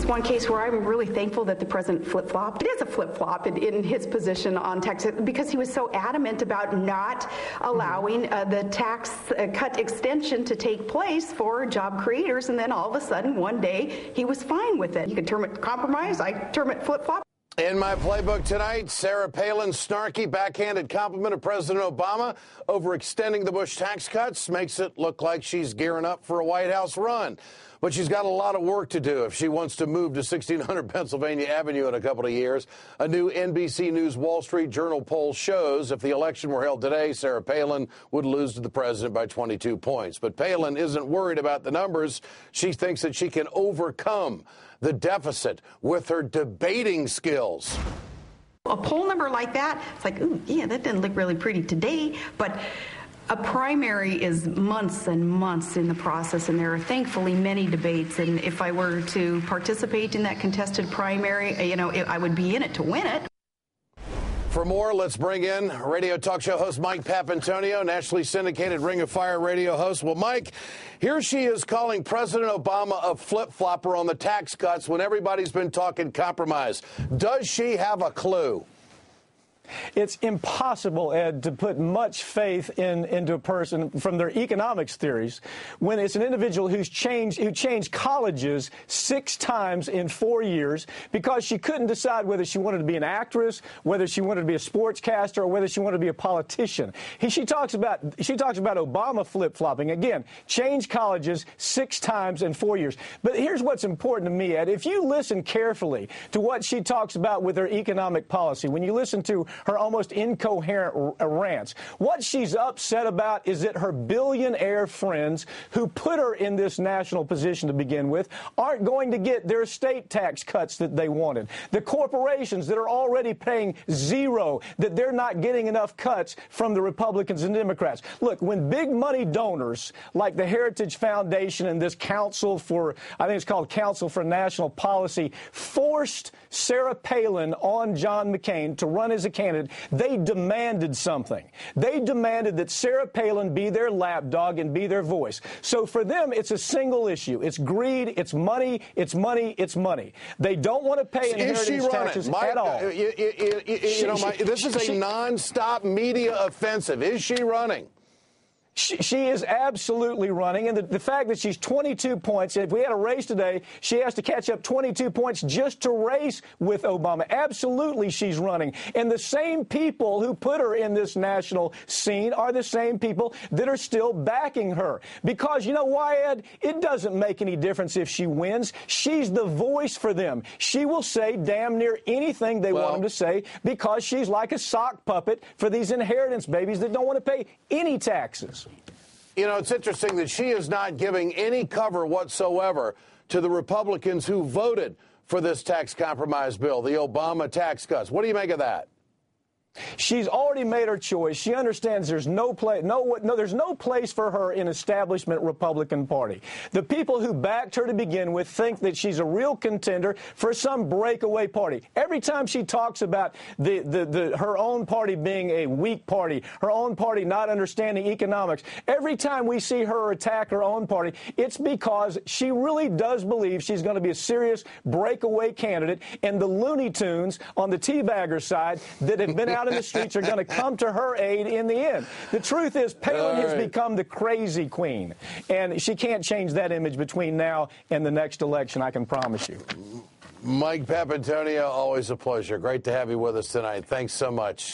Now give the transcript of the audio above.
is one case where I'm really thankful that the president flip-flopped. It is a flip-flop in his position on tax, because he was so adamant about not allowing the tax cut extension to take place for job creators, and then all of a sudden, one day, he was fine with it. You could term it compromise, I term it flip-flop. In my playbook tonight, Sarah Palin's snarky backhanded compliment of President Obama over extending the Bush tax cuts makes it look like she's gearing up for a White House run. But she's got a lot of work to do if she wants to move to 1600 Pennsylvania Avenue in a couple of years. A new NBC News Wall Street Journal poll shows if the election were held today, Sarah Palin would lose to the president by 22 points. But Palin isn't worried about the numbers. She thinks that she can overcome the deficit with her debating skills. A poll number like that, it's like, ooh, yeah, that didn't look really pretty today, but a primary is months and months in the process, and there are thankfully many debates, and if I were to participate in that contested primary, I would be in it to win it. For more, let's bring in radio talk show host Mike Papantonio, nationally syndicated Ring of Fire radio host. Well, Mike, here she is calling President Obama a flip-flopper on the tax cuts when everybody's been talking compromise. Does she have a clue? It's impossible, Ed, to put much faith into a person from their economics theories when it's an individual who changed colleges 6 times in 4 years because she couldn't decide whether she wanted to be an actress, whether she wanted to be a sportscaster, or whether she wanted to be a politician. She talks about Obama flip-flopping. Again, changed colleges 6 times in 4 years. But here's what's important to me, Ed. If you listen carefully to what she talks about with her economic policy, when you listen to her almost incoherent rants, what she's upset about is that her billionaire friends who put her in this national position to begin with aren't going to get their estate tax cuts that they wanted. The corporations that are already paying zero, that they're not getting enough cuts from the Republicans and Democrats. Look, when big money donors like the Heritage Foundation and this Council for, I think it's called Council for National Policy, forced Sarah Palin on John McCain to run as a candidate, they demanded something. They demanded that Sarah Palin be their lapdog and be their voice. So for them, it's a single issue. It's greed, it's money, it's money, it's money. They don't want to pay inheritance taxes at all. This is a nonstop media offensive. Is she running? She is absolutely running, and the fact that she's 22 points, if we had a race today, she has to catch up 22 points just to race with Obama. Absolutely, she's running. And the same people who put her in this national scene are the same people that are still backing her. Because you know why, Ed? It doesn't make any difference if she wins. She's the voice for them. She will say damn near anything they want them to say because she's like a sock puppet for these inheritance babies that don't want to pay any taxes. You know, it's interesting that she is not giving any cover whatsoever to the Republicans who voted for this tax compromise bill, the Obama tax cuts. What do you make of that? She's already made her choice. She understands there's there's no place for her in establishment Republican Party. The people who backed her to begin with think that she's a real contender for some breakaway party. Every time she talks about her own party being a weak party, her own party not understanding economics, every time we see her attack her own party, it's because she really does believe she's going to be a serious breakaway candidate, and the Looney Tunes on the teabagger side that have been out in the streets are going to come to her aid in the end. The truth is, Palin has become the crazy queen, and she can't change that image between now and the next election, I can promise you. Mike Papantonio, always a pleasure. Great to have you with us tonight. Thanks so much.